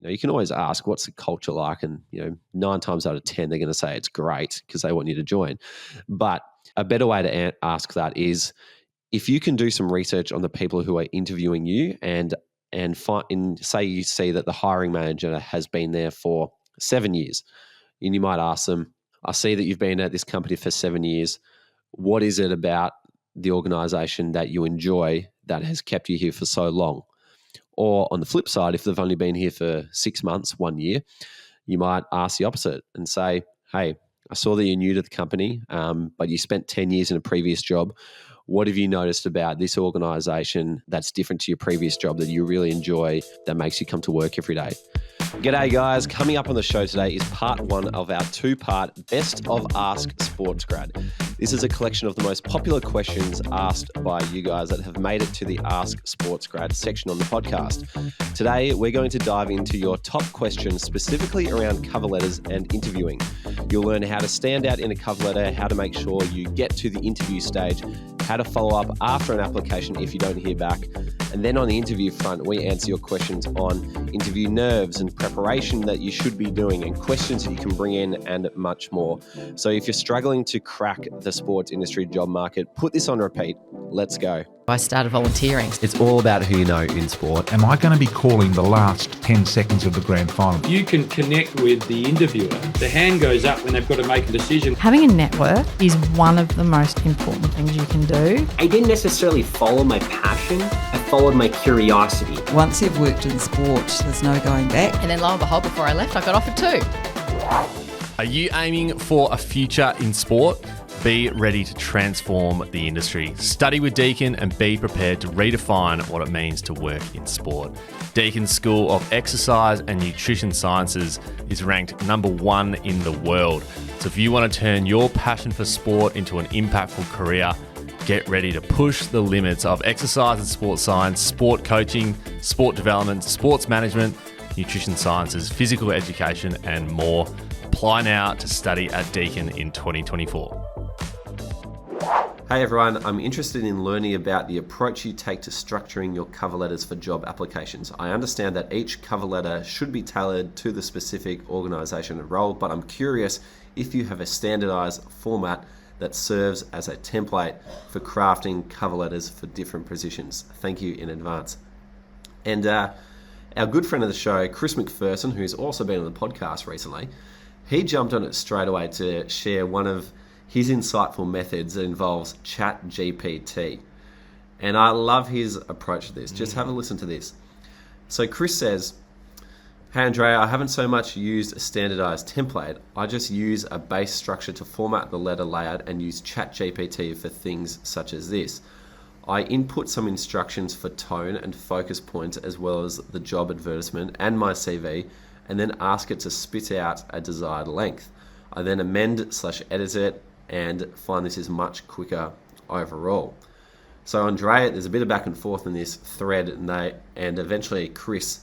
You can always ask, what's the culture like? And 9 times out of 10, they're going to say it's great because they want you to join. But a better way to ask that is, if you can do some research on the people who are interviewing you and say you see that the hiring manager has been there for 7 years, and you might ask them, I see that you've been at this company for 7 years. What is it about the organization that you enjoy that has kept you here for so long? Or on the flip side, if they've only been here for 6 months, 1 year, you might ask the opposite and say, hey, I saw that you're new to the company, but you spent 10 years in a previous job. What have you noticed about this organization that's different to your previous job that you really enjoy, that makes you come to work every day? G'day guys, coming up on the show today is part 1 of our 2-part Best of Ask SportsGrad. This is a collection of the most popular questions asked by you guys that have made it to the Ask SportsGrad section on the podcast. Today, we're going to dive into your top questions specifically around cover letters and interviewing. You'll learn how to stand out in a cover letter, how to make sure you get to the interview stage, how to follow up after an application if you don't hear back. And then on the interview front, we answer your questions on interview nerves and preparation that you should be doing and questions that you can bring in and much more. So if you're struggling to crack the sports industry job market, put this on repeat. Let's go. I started volunteering. It's all about who you know in sport. Am I going to be calling the last 10 seconds of the grand final? You can connect with the interviewer. The hand goes up when they've got to make a decision. Having a network is one of the most important things you can do. I didn't necessarily follow my passion. I followed my curiosity. Once you've worked in sport, there's no going back. And then lo and behold, before I left, I got offered 2. Are you aiming for a future in sport? Be ready to transform the industry. Study with Deakin and be prepared to redefine what it means to work in sport. Deakin's School of Exercise and Nutrition Sciences is ranked number 1 in the world. So if you want to turn your passion for sport into an impactful career, get ready to push the limits of exercise and sports science, sport coaching, sport development, sports management, nutrition sciences, physical education, and more. Apply now to study at Deakin in 2024. Hey everyone, I'm interested in learning about the approach you take to structuring your cover letters for job applications. I understand that each cover letter should be tailored to the specific organisation and role, but I'm curious if you have a standardised format that serves as a template for crafting cover letters for different positions. Thank you in advance. And our good friend of the show, Chris McPherson, who's also been on the podcast recently, he jumped on it straight away to share one of his insightful methods that involves ChatGPT. And I love his approach to this. Just have a listen to this. So Chris says, hey Andrea, I haven't so much used a standardized template. I just use a base structure to format the letter layout and use ChatGPT for things such as this. I input some instructions for tone and focus points as well as the job advertisement and my CV, and then ask it to spit out a desired length. I then amend/edit it and find this is much quicker overall. So Andrea, there's a bit of back and forth in this thread, and eventually Chris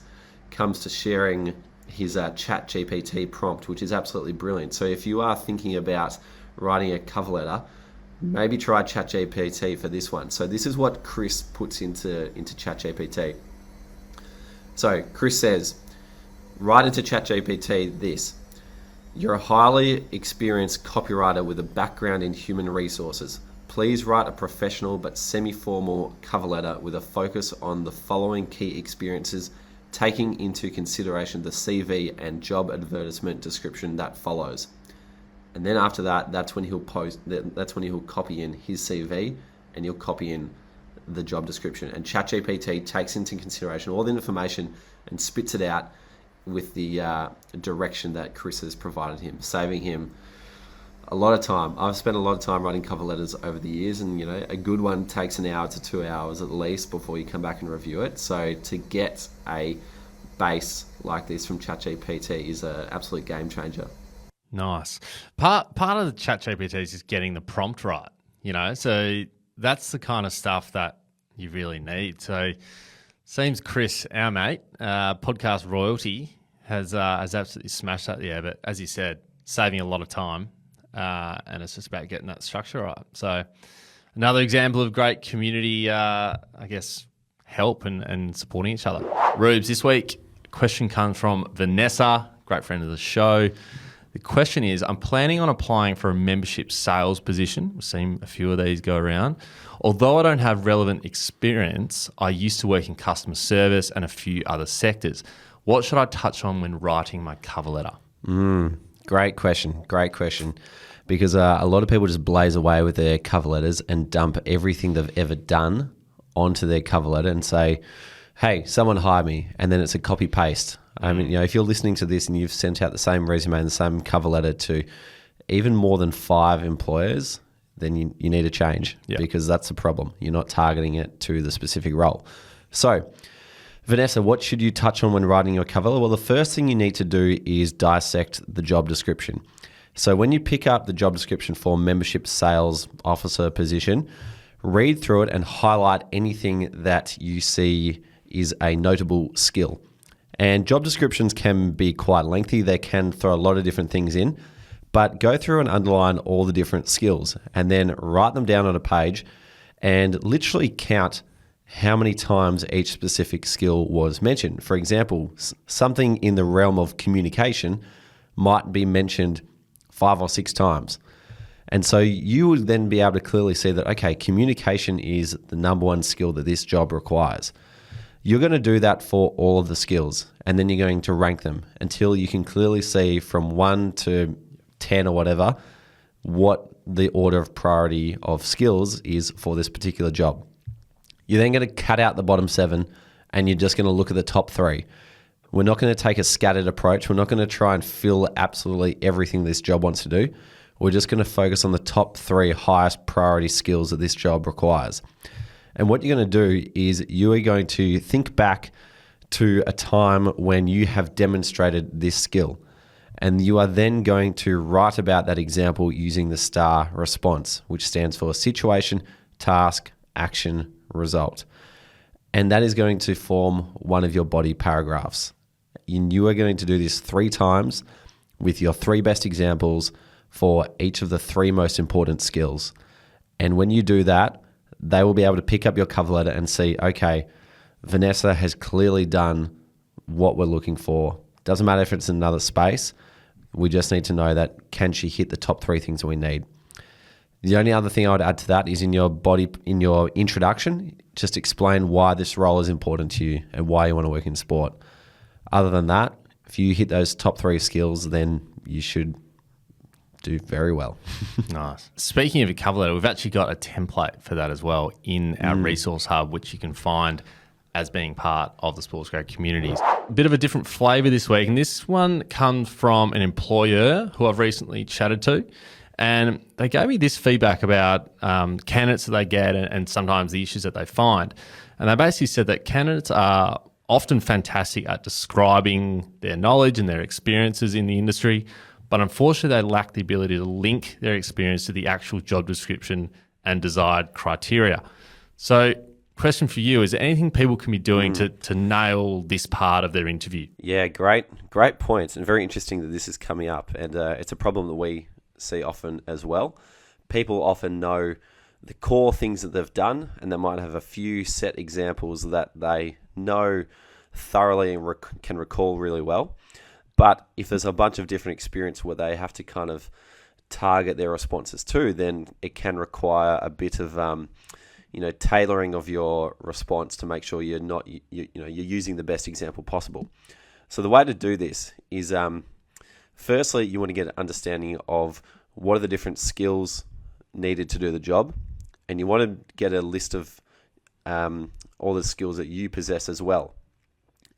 comes to sharing his ChatGPT prompt, which is absolutely brilliant. So if you are thinking about writing a cover letter, maybe try ChatGPT for this one. So this is what Chris puts into ChatGPT. So Chris says, write into ChatGPT this: you're a highly experienced copywriter with a background in human resources. Please write a professional but semi-formal cover letter with a focus on the following key experiences, taking into consideration the CV and job advertisement description that follows. And then after that, that's when he'll copy in his CV and he'll copy in the job description. And ChatGPT takes into consideration all the information and spits it out with the direction that Chris has provided him, saving him a lot of time. I've spent a lot of time writing cover letters over the years, and a good one takes an hour to 2 hours at least before you come back and review it. So to get a base like this from ChatGPT is an absolute game changer. Nice. Part of the ChatGPT is just getting the prompt right, so that's the kind of stuff that you really need. So seems Chris, our mate, podcast royalty, has absolutely smashed that there. But as you said, saving a lot of time, and it's just about getting that structure right. So another example of great community, help and supporting each other. Rubes, this week question comes from Vanessa, great friend of the show. The question is, I'm planning on applying for a membership sales position. We've seen a few of these go around. Although I don't have relevant experience, I used to work in customer service and a few other sectors. What should I touch on when writing my cover letter? Great question. Because a lot of people just blaze away with their cover letters and dump everything they've ever done onto their cover letter and say, hey, someone hire me. And then it's a copy paste. I mean, if you're listening to this and you've sent out the same resume and the same cover letter to even more than 5 employers, then you need to change because that's the problem. You're not targeting it to the specific role. So, Vanessa, what should you touch on when writing your cover letter? Well, the first thing you need to do is dissect the job description. So when you pick up the job description for membership sales officer position, read through it and highlight anything that you see is a notable skill. And job descriptions can be quite lengthy. They can throw a lot of different things in, but go through and underline all the different skills and then write them down on a page and literally count how many times each specific skill was mentioned. For example, something in the realm of communication might be mentioned 5 or 6 times. And so you would then be able to clearly see that, okay, communication is the number one skill that this job requires. You're going to do that for all of the skills, and then you're going to rank them until you can clearly see from 1 to 10 or whatever what the order of priority of skills is for this particular job. You're then going to cut out the bottom 7 and you're just going to look at the top 3. We're not going to take a scattered approach. We're not going to try and fill absolutely everything this job wants to do. We're just going to focus on the top 3 highest priority skills that this job requires. And what you're going to do is you are going to think back to a time when you have demonstrated this skill. And you are then going to write about that example using the STAR response, which stands for situation, task, action, result. And that is going to form one of your body paragraphs. You are going to do this 3 times with your 3 best examples for each of the 3 most important skills. And when you do that, they will be able to pick up your cover letter and see, okay, Vanessa has clearly done what we're looking for. Doesn't matter if it's another space. We just need to know that can she hit the top 3 things we need. The only other thing I would add to that is in your introduction, just explain why this role is important to you and why you want to work in sport. Other than that, if you hit those top 3 skills, then you should do very well. Nice. Speaking of a cover letter, we've actually got a template for that as well in our resource hub, which you can find as being part of the SportsGrad communities. A bit of a different flavour this week, and this one comes from an employer who I've recently chatted to, and they gave me this feedback about candidates that they get and sometimes the issues that they find. And they basically said that candidates are often fantastic at describing their knowledge and their experiences in the industry, but unfortunately they lack the ability to link their experience to the actual job description and desired criteria. So question for you, is there anything people can be doing to nail this part of their interview? Yeah, great points, and very interesting that this is coming up, and it's a problem that we see often as well. People often know the core things that they've done, and they might have a few set examples that they know thoroughly and can recall really well. But if there's a bunch of different experience where they have to kind of target their responses to, then it can require a bit of tailoring of your response to make sure you're using the best example possible. So the way to do this is, firstly, you want to get an understanding of what are the different skills needed to do the job, and you want to get a list of all the skills that you possess as well.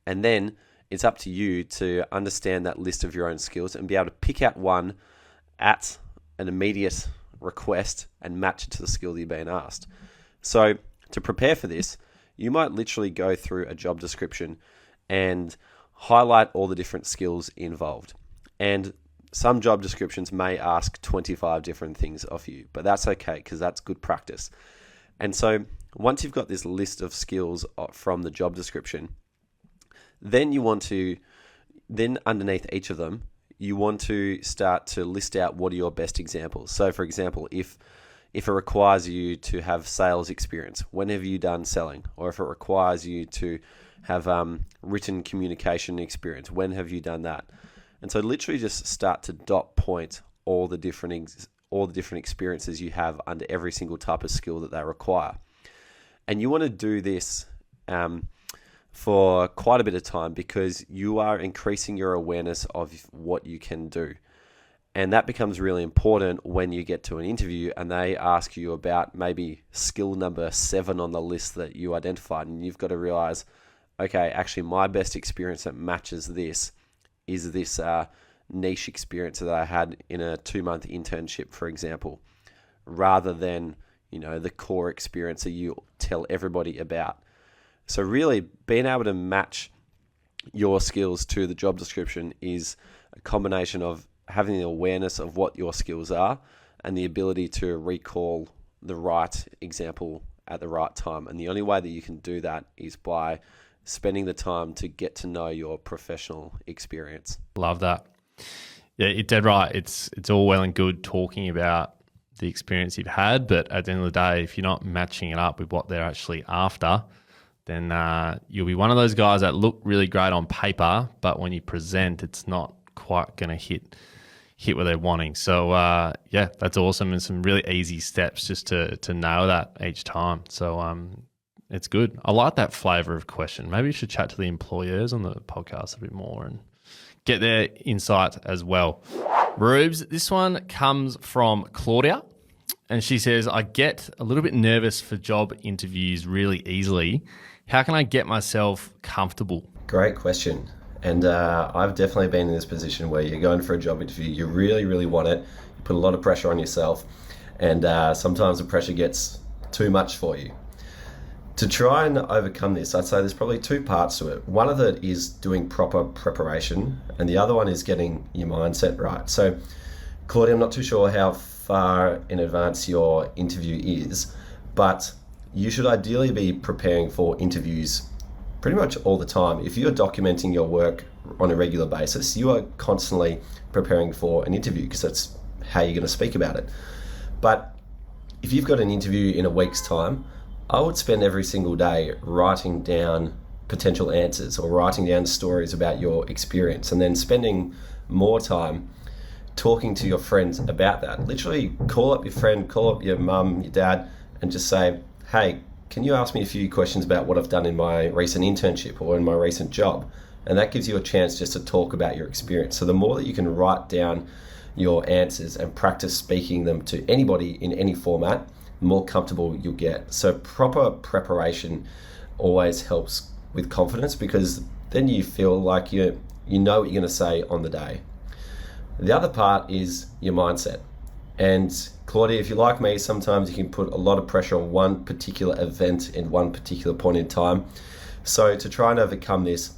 And then it's up to you to understand that list of your own skills and be able to pick out one at an immediate request and match it to the skill that you're being asked. So to prepare for this, you might literally go through a job description and highlight all the different skills involved. And some job descriptions may ask 25 different things of you, but that's okay because that's good practice. And so once you've got this list of skills from the job description, then you want to, underneath each of them, you want to start to list out what are your best examples. So for example, if it requires you to have sales experience, when have you done selling? Or if it requires you to have written communication experience? When have you done that? And so literally just start to dot point all the different experiences you have under every single type of skill that they require. And you want to do this for quite a bit of time, because you are increasing your awareness of what you can do. And that becomes really important when you get to an interview and they ask you about maybe skill number 7 on the list that you identified. And you've got to realize, okay, actually my best experience that matches this is this niche experience that I had in a 2-month internship, for example, rather than, the core experience that you tell everybody about. So really being able to match your skills to the job description is a combination of having the awareness of what your skills are and the ability to recall the right example at the right time. And the only way that you can do that is by spending the time to get to know your professional experience. Love that. Yeah, you're dead right. It's all well and good talking about the experience you've had, but at the end of the day, if you're not matching it up with what they're actually after, then you'll be one of those guys that look really great on paper, but when you present, it's not quite going to hit what they're wanting. So yeah, that's awesome, and some really easy steps just to nail that each time. So it's good. I like that flavour of question. Maybe you should chat to the employers on the podcast a bit more and get their insight as well. Rubes, this one comes from Claudia, and she says, I get a little bit nervous for job interviews really easily. How can I get myself comfortable? Great question. And I've definitely been in this position where you're going for a job interview, you really, really want it, you put a lot of pressure on yourself, and sometimes the pressure gets too much for you. To try and overcome this, I'd say there's probably 2 parts to it. One of it is doing proper preparation, and the other one is getting your mindset right. So, Claudia, I'm not too sure how far in advance your interview is, but you should ideally be preparing for interviews pretty much all the time. If you're documenting your work on a regular basis, you are constantly preparing for an interview, because that's how you're going to speak about it. But if you've got an interview in a week's time, I would spend every single day writing down potential answers or writing down stories about your experience, and then spending more time talking to your friends about that. Literally call up your friend, call up your mum, your dad, and just say, hey, can you ask me a few questions about what I've done in my recent internship or in my recent job? And that gives you a chance just to talk about your experience. So the more that you can write down your answers and practice speaking them to anybody in any format, the more comfortable you'll get. So proper preparation always helps with confidence, because then you feel like you know what you're going to say on the day. The other part is your mindset. And Claudia, if you're like me, sometimes you can put a lot of pressure on one particular event in one particular point in time. So to try and overcome this,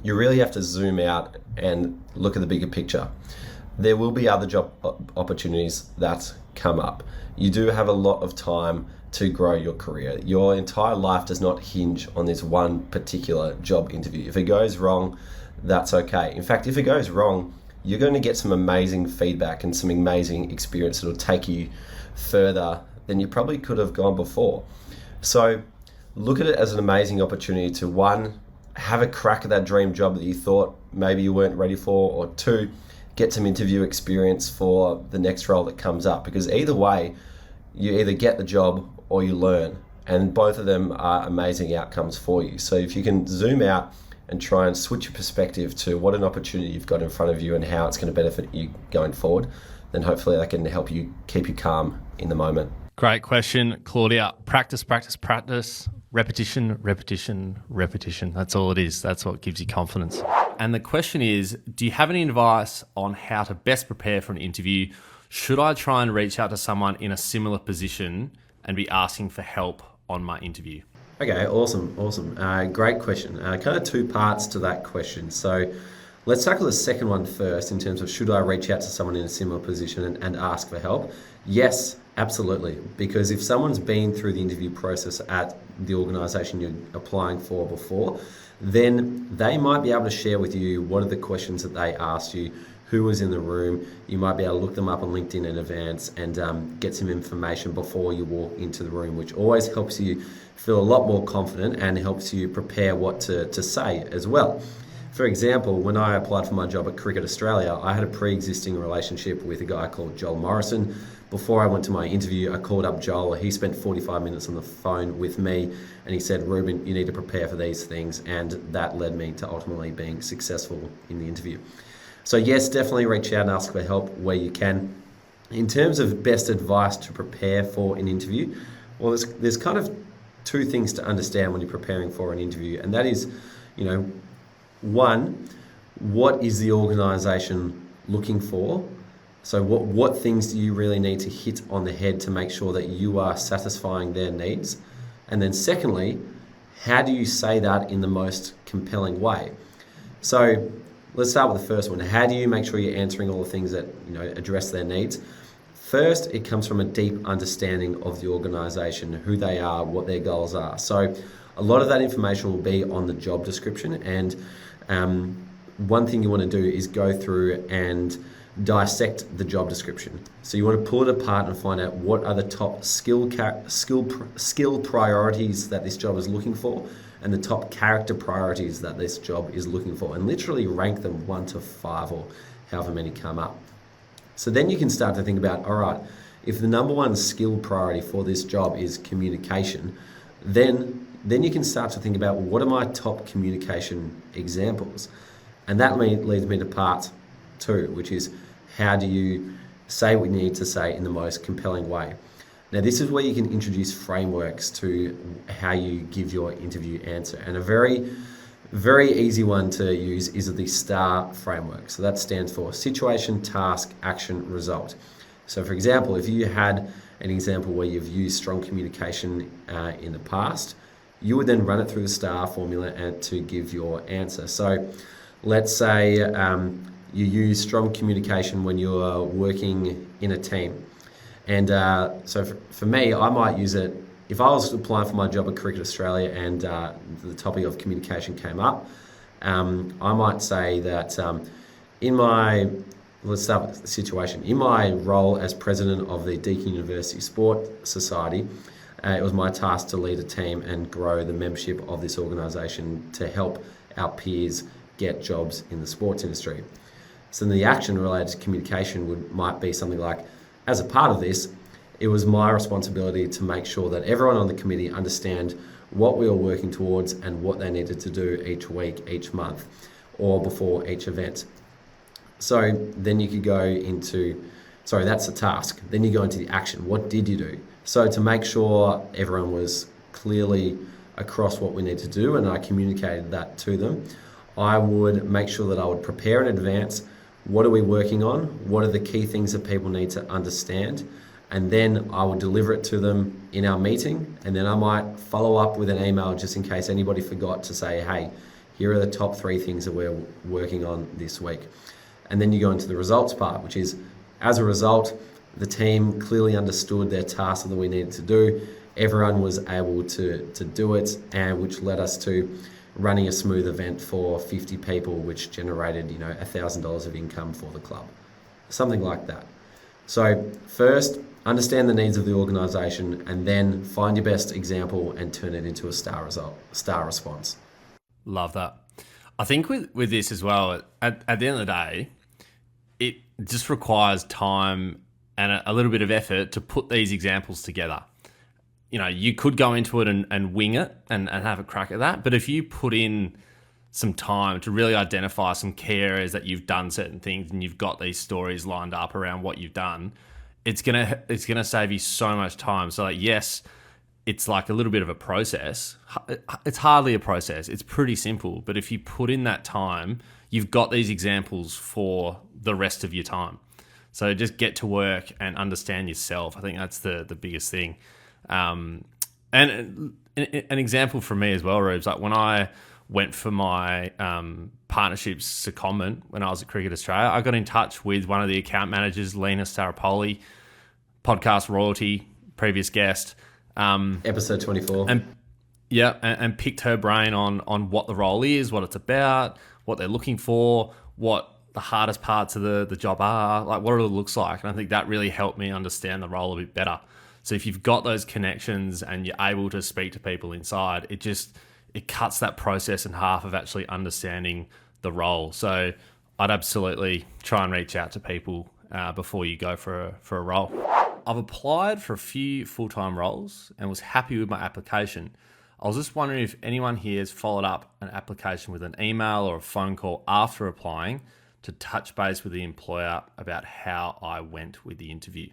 you really have to zoom out and look at the bigger picture. There will be other job opportunities that come up. You do have a lot of time to grow your career. Your entire life does not hinge on this one particular job interview. If it goes wrong, that's okay. In fact, if it goes wrong, you're going to get some amazing feedback and some amazing experience that will take you further than you probably could have gone before. So look at it as an amazing opportunity to, 1, have a crack at that dream job that you thought maybe you weren't ready for, or 2, get some interview experience for the next role that comes up, because either way, you either get the job or you learn, and both of them are amazing outcomes for you. So if you can zoom out and try and switch your perspective to what an opportunity you've got in front of you and how it's going to benefit you going forward, then hopefully that can help you keep you calm in the moment. Great question, Claudia. Practice, practice, practice. Repetition, repetition, repetition. That's all it is. That's what gives you confidence. And the question is, do you have any advice on how to best prepare for an interview? Should I try and reach out to someone in a similar position and be asking for help on my interview? Okay, awesome. Great question. Kind of 2 parts to that question. So let's tackle the second one first, in terms of should I reach out to someone in a similar position and ask for help? Yes, absolutely. Because if someone's been through the interview process at the organisation you're applying for before, then they might be able to share with you what are the questions that they asked you, who was in the room. You might be able to look them up on LinkedIn in advance and get some information before you walk into the room, which always helps you feel a lot more confident and helps you prepare what to say as well. For example, when I applied for my job at Cricket Australia, I had a pre-existing relationship with a guy called Joel Morrison. Before I went to my interview, I called up Joel. He spent 45 minutes on the phone with me and he said, Ruben, you need to prepare for these things. And that led me to ultimately being successful in the interview. So yes, definitely reach out and ask for help where you can. In terms of best advice to prepare for an interview, well, there's kind of two things to understand when you're preparing for an interview. And that is, one, what is the organisation looking for? So what things do you really need to hit on the head to make sure that you are satisfying their needs? And then secondly, how do you say that in the most compelling way? So let's start with the first one. How do you make sure you're answering all the things that address their needs? First, it comes from a deep understanding of the organisation, who they are, what their goals are. So a lot of that information will be on the job description, and one thing you want to do is go through and dissect the job description. So you want to pull it apart and find out what are the top skill priorities that this job is looking for, and the top character priorities that this job is looking for, and literally rank them 1 to 5 or however many come up. So then you can start to think about, all right, if the number one skill priority for this job is communication, then you can start to think about what are my top communication examples. And that leads me to part 2, which is how do you say what you need to say in the most compelling way. Now, this is where you can introduce frameworks to how you give your interview answer. And a very, very easy one to use is the STAR framework. So that stands for situation, task, action, result. So for example, if you had an example where you've used strong communication in the past, you would then run it through the STAR formula and to give your answer. So let's say you use strong communication when you're working in a team. And so for me, I might use it, if I was applying for my job at Cricket Australia and the topic of communication came up, I might say that let's start with the situation. In my role as president of the Deakin University Sport Society, it was my task to lead a team and grow the membership of this organisation to help our peers get jobs in the sports industry. So the action related to communication might be something like, as a part of this, it was my responsibility to make sure that everyone on the committee understand what we were working towards and what they needed to do each week, each month, or before each event. So then you could go into, that's the task. Then you go into the action. What did you do? So to make sure everyone was clearly across what we need to do, and I communicated that to them, I would make sure that I would prepare in advance. What are we working on? What are the key things that people need to understand? And then I would deliver it to them in our meeting. And then I might follow up with an email just in case anybody forgot to say, hey, here are the top 3 things that we're working on this week. And then you go into the results part, which is, as a result, the team clearly understood their task that we needed to do. Everyone was able to do it, and which led us to running a smooth event for 50 people, which generated, $1,000 of income for the club. Something like that. So first, understand the needs of the organisation, and then find your best example and turn it into a STAR response. Love that. I think with this as well, at the end of the day, it just requires time and a little bit of effort to put these examples together. You could go into it and wing it and have a crack at that. But if you put in some time to really identify some key areas that you've done certain things and you've got these stories lined up around what you've done, it's gonna save you so much time. So yes, it's like a little bit of a process. It's hardly a process. It's pretty simple. But if you put in that time, you've got these examples for the rest of your time. So just get to work and understand yourself. I think that's the biggest thing. And an example from me as well, Rubes, like when I went for my partnerships secondment when I was at Cricket Australia, I got in touch with one of the account managers, Lena Staropoli, podcast royalty, previous guest. Episode 24. And picked her brain on what the role is, what it's about, what they're looking for, what the hardest parts of the job are, like what it looks like. And I think that really helped me understand the role a bit better. So if you've got those connections and you're able to speak to people inside, it cuts that process in half of actually understanding the role. So I'd absolutely try and reach out to people before you go for a role. I've applied for a few full-time roles and was happy with my application. I was just wondering if anyone here has followed up an application with an email or a phone call after applying to touch base with the employer about how I went with the interview.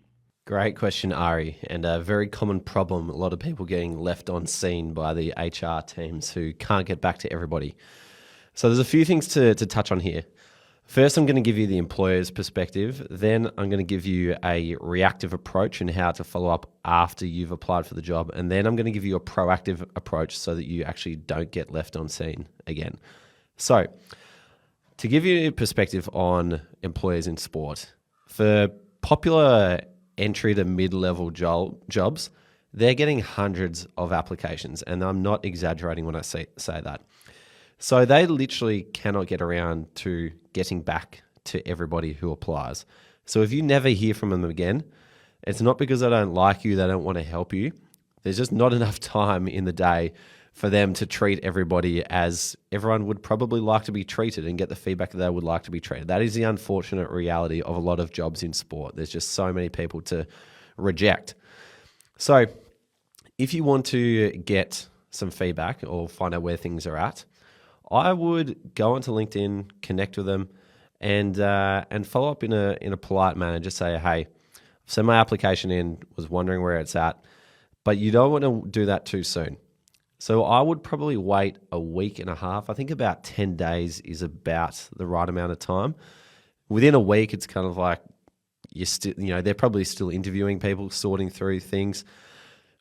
Great question, Ari, and a very common problem. A lot of people getting left on scene by the HR teams who can't get back to everybody. So there's a few things to touch on here. First, I'm going to give you the employer's perspective. Then I'm going to give you a reactive approach and how to follow up after you've applied for the job. And then I'm going to give you a proactive approach so that you actually don't get left on scene again. So to give you a perspective on employers in sport, for popular entry to mid-level jobs, they're getting hundreds of applications. And I'm not exaggerating when I say that. So they literally cannot get around to getting back to everybody who applies. So if you never hear from them again, it's not because they don't like you, they don't want to help you. There's just not enough time in the day for them to treat everybody as everyone would probably like to be treated and get the feedback that they would like to be treated. That is the unfortunate reality of a lot of jobs in sport. There's just so many people to reject. So if you want to get some feedback or find out where things are at, I would go onto LinkedIn, connect with them, and follow up in a polite manner. Just say, hey, I've sent my application in, was wondering where it's at, but you don't want to do that too soon. So I would probably wait a week and a half. I think about 10 days is about the right amount of time. Within a week, it's kind of like they're probably still interviewing people, sorting through things.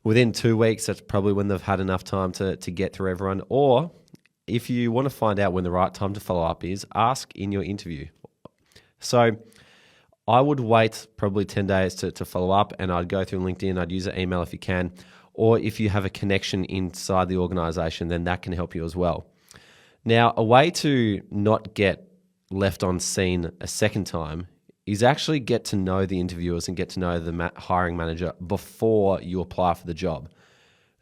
Within 2 weeks, that's probably when they've had enough time to get through everyone. Or if you want to find out when the right time to follow up is, ask in your interview. So I would wait probably 10 days to follow up, and I'd go through LinkedIn. I'd use an email if you can. Or if you have a connection inside the organization, then that can help you as well. Now, a way to not get left on scene a second time is actually get to know the interviewers and get to know the hiring manager before you apply for the job.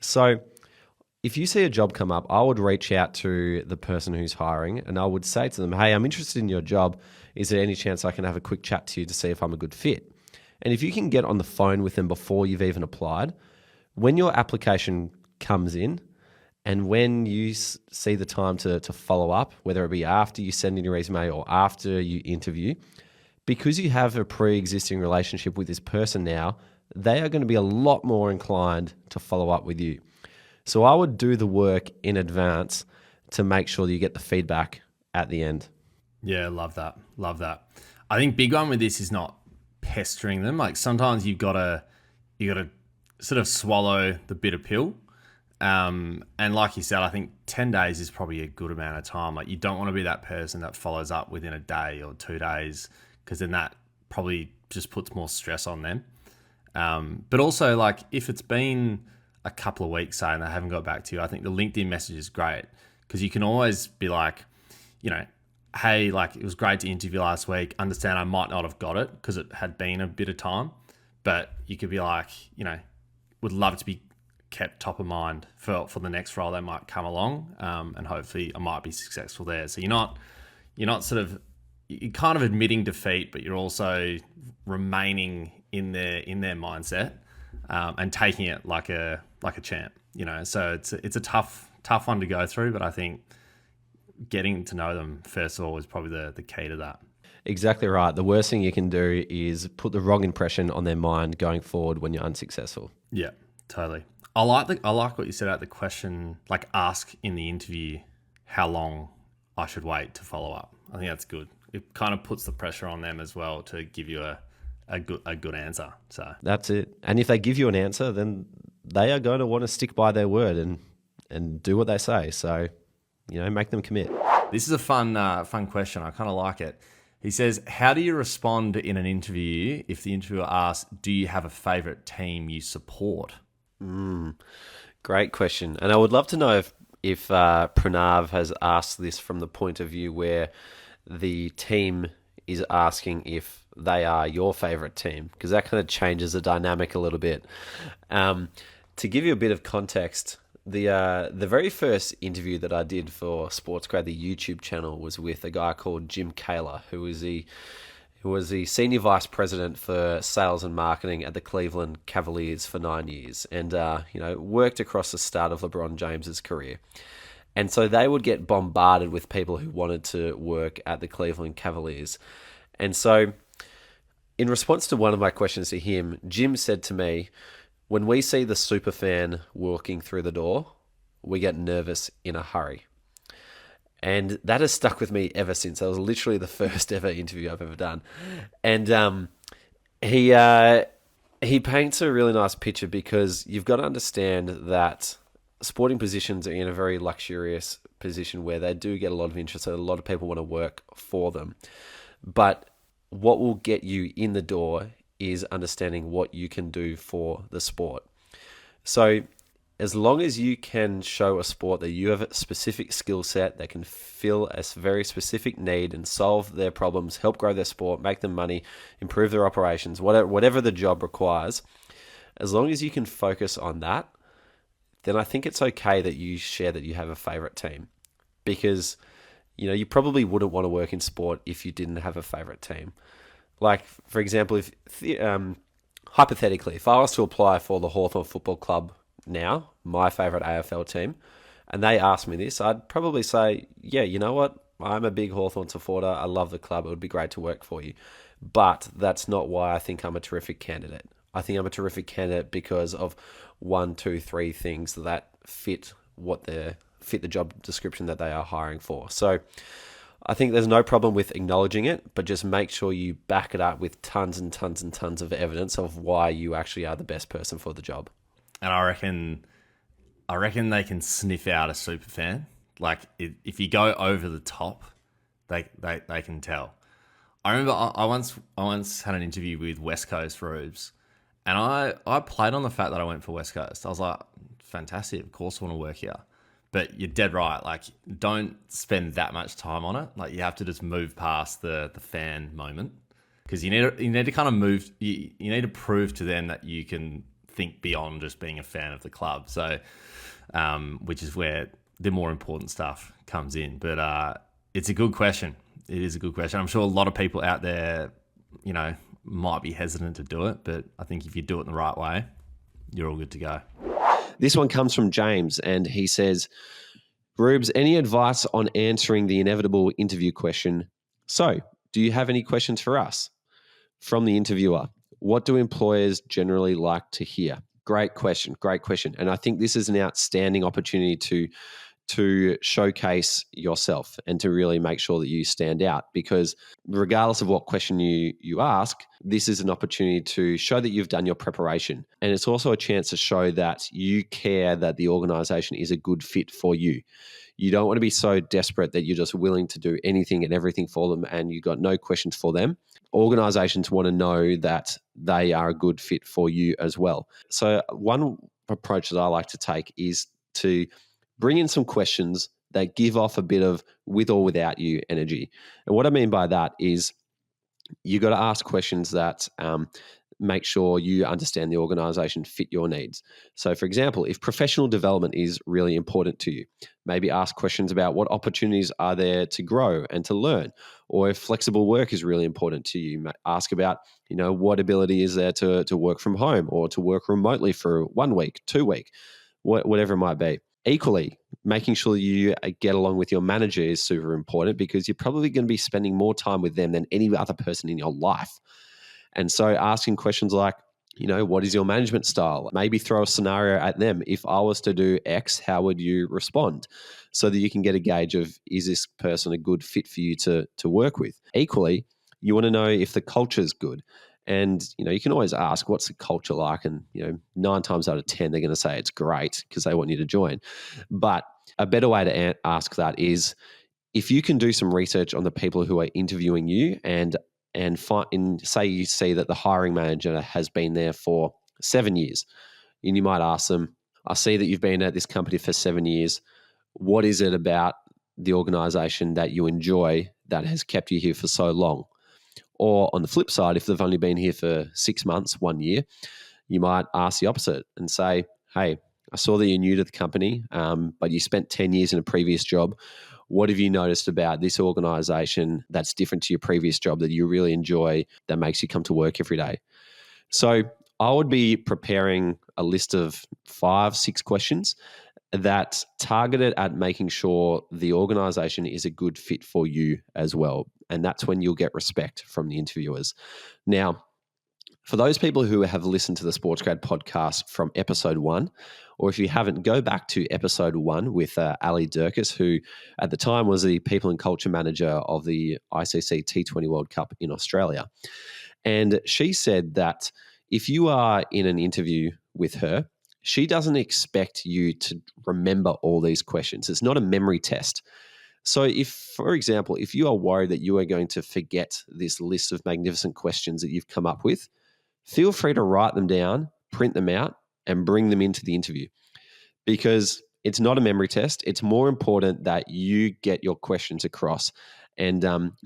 So if you see a job come up, I would reach out to the person who's hiring and I would say to them, hey, I'm interested in your job. Is there any chance I can have a quick chat to you to see if I'm a good fit? And if you can get on the phone with them before you've even applied, when your application comes in and when you see the time to follow up, whether it be after you send in your resume or after you interview, because you have a pre-existing relationship with this person now, they are going to be a lot more inclined to follow up with you. So I would do the work in advance to make sure that you get the feedback at the end. Yeah, love that. Love that. I think big one with this is not pestering them. Like sometimes you gotta sort of swallow the bitter pill. And like you said, I think 10 days is probably a good amount of time. Like you don't want to be that person that follows up within a day or 2 days, because then that probably just puts more stress on them. But also like if it's been a couple of weeks, say, and they haven't got back to you, I think the LinkedIn message is great because you can always be like, hey, like it was great to interview last week. Understand I might not have got it because it had been a bit of time, but you could be like, would love to be kept top of mind for the next role that might come along, and hopefully I might be successful there. So you're not you're kind of admitting defeat, but you're also remaining in their mindset and taking it like a champ. So it's a tough one to go through, but I think getting to know them first of all is probably the key to that. Exactly right. The worst thing you can do is put the wrong impression on their mind going forward when you're unsuccessful. Yeah, totally. I like what you said about the question, like ask in the interview how long I should wait to follow up. I think that's good. It kind of puts the pressure on them as well to give you a good answer. So that's it. And if they give you an answer, then they are going to want to stick by their word and do what they say. So, make them commit. This is a fun question. I kind of like it. He says, how do you respond in an interview if the interviewer asks, do you have a favorite team you support? Great question. And I would love to know if Pranav has asked this from the point of view where the team is asking if they are your favorite team, because that kind of changes the dynamic a little bit. To give you a bit of context, the very first interview that I did for SportsGrad, the YouTube channel, was with a guy called Jim Kaler, who was the senior vice president for sales and marketing at the Cleveland Cavaliers for 9 years, and worked across the start of LeBron James's career. And so they would get bombarded with people who wanted to work at the Cleveland Cavaliers. And so in response to one of my questions to him, Jim said to me, when we see the superfan walking through the door, we get nervous in a hurry. And that has stuck with me ever since. That was literally the first ever interview I've ever done. And he paints a really nice picture, because you've got to understand that sporting positions are in a very luxurious position where they do get a lot of interest. So a lot of people want to work for them. But what will get you in the door is understanding what you can do for the sport. So as long as you can show a sport that you have a specific skill set that can fill a very specific need and solve their problems, help grow their sport, make them money, improve their operations, whatever the job requires, as long as you can focus on that, then I think it's okay that you share that you have a favorite team. Because, you probably wouldn't want to work in sport if you didn't have a favorite team. Like, for example, hypothetically, if I was to apply for the Hawthorn Football Club now, my favorite AFL team, and they asked me this, I'd probably say, yeah, you know what? I'm a big Hawthorn supporter. I love the club. It would be great to work for you. But that's not why I think I'm a terrific candidate. I think I'm a terrific candidate because of 1, 2, 3 things that fit the job description that they are hiring for. So I think there's no problem with acknowledging it, but just make sure you back it up with tons and tons and tons of evidence of why you actually are the best person for the job. And I reckon they can sniff out a super fan. Like, if you go over the top, they can tell. I remember I once had an interview with West Coast Rubes, and I played on the fact that I went for West Coast. I was like, fantastic, of course I want to work here. But you're dead right. Like, don't spend that much time on it. Like, you have to just move past the fan moment, because you need to kind of move. You need to prove to them that you can think beyond just being a fan of the club. So, which is where the more important stuff comes in. But it's a good question. It is a good question. I'm sure a lot of people out there, might be hesitant to do it, but I think if you do it in the right way, you're all good to go. This one comes from James, and he says, Rubes, any advice on answering the inevitable interview question? So, do you have any questions for us? From the interviewer, what do employers generally like to hear? Great question. And I think this is an outstanding opportunity to showcase yourself and to really make sure that you stand out, because regardless of what question you ask, this is an opportunity to show that you've done your preparation. And it's also a chance to show that you care that the organization is a good fit for you. You don't want to be so desperate that you're just willing to do anything and everything for them and you've got no questions for them. Organizations want to know that they are a good fit for you as well. So one approach that I like to take is to bring in some questions that give off a bit of with or without you energy. And what I mean by that is you got to ask questions that make sure you understand the organization fit your needs. So for example, if professional development is really important to you, maybe ask questions about what opportunities are there to grow and to learn. Or if flexible work is really important to you, ask about, what ability is there to work from home or to work remotely for 1 week, 2 weeks, whatever it might be. Equally, making sure you get along with your manager is super important, because you're probably going to be spending more time with them than any other person in your life. And so asking questions like, what is your management style? Maybe throw a scenario at them. If I was to do X, how would you respond? So that you can get a gauge of, is this person a good fit for you to work with? Equally, you want to know if the culture is good. And, you can always ask, what's the culture like? And, 9 times out of 10, they're going to say it's great because they want you to join. But a better way to ask that is, if you can do some research on the people who are interviewing you and say you see that the hiring manager has been there for 7 years, and you might ask them, I see that you've been at this company for 7 years. What is it about the organization that you enjoy that has kept you here for so long? Or on the flip side, if they've only been here for 6 months, 1 year, you might ask the opposite and say, hey, I saw that you're new to the company, but you spent 10 years in a previous job. What have you noticed about this organization that's different to your previous job that you really enjoy, that makes you come to work every day? So I would be preparing a list of 5-6 questions that targeted at making sure the organization is a good fit for you as well. And that's when you'll get respect from the interviewers. Now, for those people who have listened to the SportsGrad podcast from episode 1, or if you haven't, go back to episode 1 with Ali Durkis, who at the time was the people and culture manager of the ICC T20 World Cup in Australia. And she said that if you are in an interview with her, she doesn't expect you to remember all these questions. It's not a memory test. So if, for example, if you are worried that you are going to forget this list of magnificent questions that you've come up with, feel free to write them down, print them out, and bring them into the interview, because it's not a memory test. It's more important that you get your questions across. And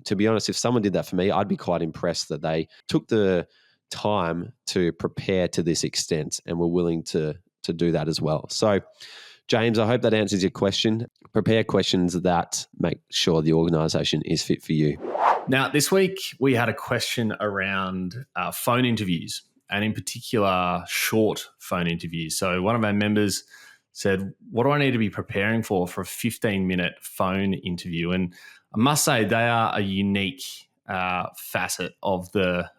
to be honest, if someone did that for me, I'd be quite impressed that they took the time to prepare to this extent and were willing to do that as well. So, James, I hope that answers your question. Prepare questions that make sure the organisation is fit for you. Now, this week we had a question around phone interviews, and in particular, short phone interviews. So one of our members said, what do I need to be preparing for a 15-minute phone interview? And I must say they are a unique facet of the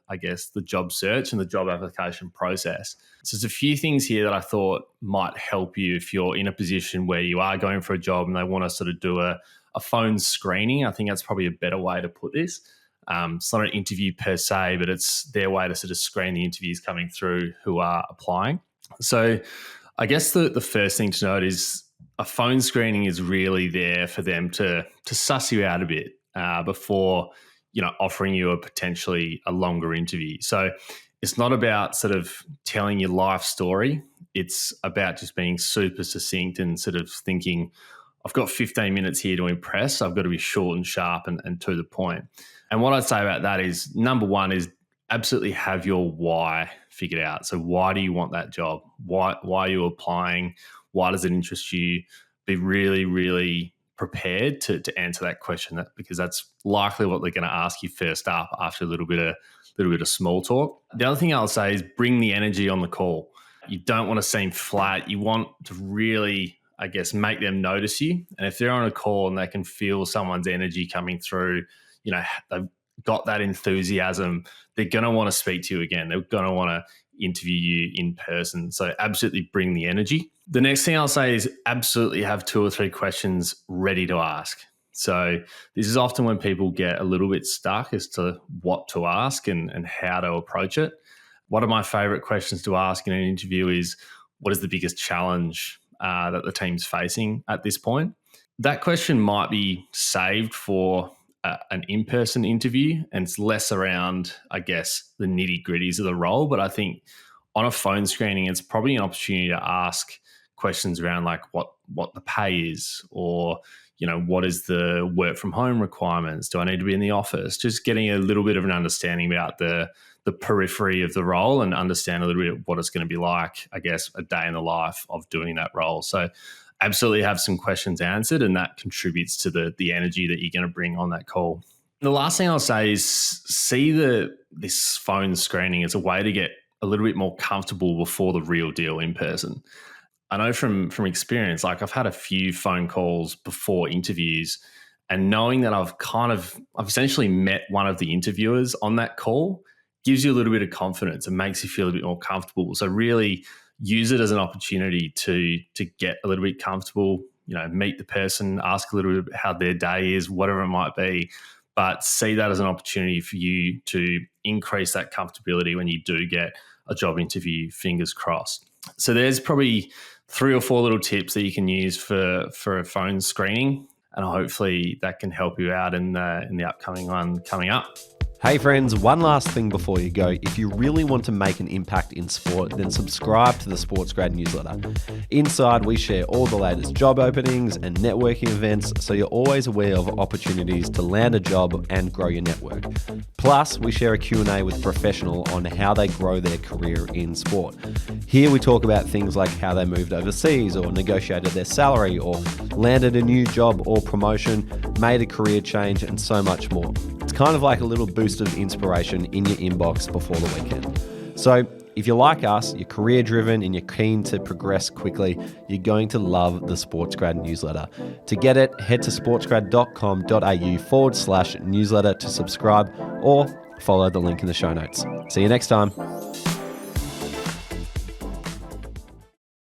job search and the job application process. So there's a few things here that I thought might help you if you're in a position where you are going for a job and they want to sort of do a phone screening. I think that's probably a better way to put this. It's not an interview per se, but it's their way to sort of screen the interviews coming through who are applying. So I guess the first thing to note is a phone screening is really there for them to suss you out a bit before offering you a potentially a longer interview. So it's not about sort of telling your life story. It's about just being super succinct and sort of thinking, I've got 15 minutes here to impress. I've got to be short and sharp and to the point. And what I'd say about that is, number one is absolutely have your why figured out. So why do you want that job? Why are you applying? Why does it interest you? Be really, really prepared to answer that question, because that's likely what they're going to ask you first up after a little bit of small talk. The other thing I'll say is bring the energy on the call. You don't want to seem flat. You want to really, make them notice you. And if they're on a call and they can feel someone's energy coming through, they've got that enthusiasm, they're going to want to speak to you again. They're going to want to interview you in person. So absolutely bring the energy. The next thing I'll say is absolutely have 2 or 3 questions ready to ask. So this is often when people get a little bit stuck as to what to ask and how to approach it. One of my favorite questions to ask in an interview is, what is the biggest challenge that the team's facing at this point? That question might be saved for an in-person interview, and it's less around, the nitty-gritties of the role. But I think on a phone screening, it's probably an opportunity to ask questions around like what the pay is, or what is the work from home requirements? Do I need to be in the office? Just getting a little bit of an understanding about the periphery of the role and understand a little bit what it's going to be like, a day in the life of doing that role. So absolutely have some questions answered, and that contributes to the energy that you're going to bring on that call. The last thing I'll say is see this phone screening as a way to get a little bit more comfortable before the real deal in person. I know from experience, like I've had a few phone calls before interviews, and knowing that I've essentially met one of the interviewers on that call gives you a little bit of confidence and makes you feel a bit more comfortable. So really use it as an opportunity to get a little bit comfortable, meet the person, ask a little bit how their day is, whatever it might be, but see that as an opportunity for you to increase that comfortability when you do get a job interview, fingers crossed. So there's probably 3 or 4 little tips that you can use for a phone screening, and hopefully that can help you out in the upcoming one coming up. Hey friends, one last thing before you go. If you really want to make an impact in sport, then subscribe to the SportsGrad newsletter. Inside, we share all the latest job openings and networking events, so you're always aware of opportunities to land a job and grow your network. Plus, we share a Q&A with a professional on how they grow their career in sport. Here we talk about things like how they moved overseas or negotiated their salary or landed a new job or promotion, made a career change, and so much more. It's kind of like a little boost of inspiration in your inbox before the weekend. So if you're like us, you're career driven and you're keen to progress quickly, you're going to love the SportsGrad newsletter. To get it, head to sportsgrad.com.au/newsletter to subscribe or follow the link in the show notes. See you next time.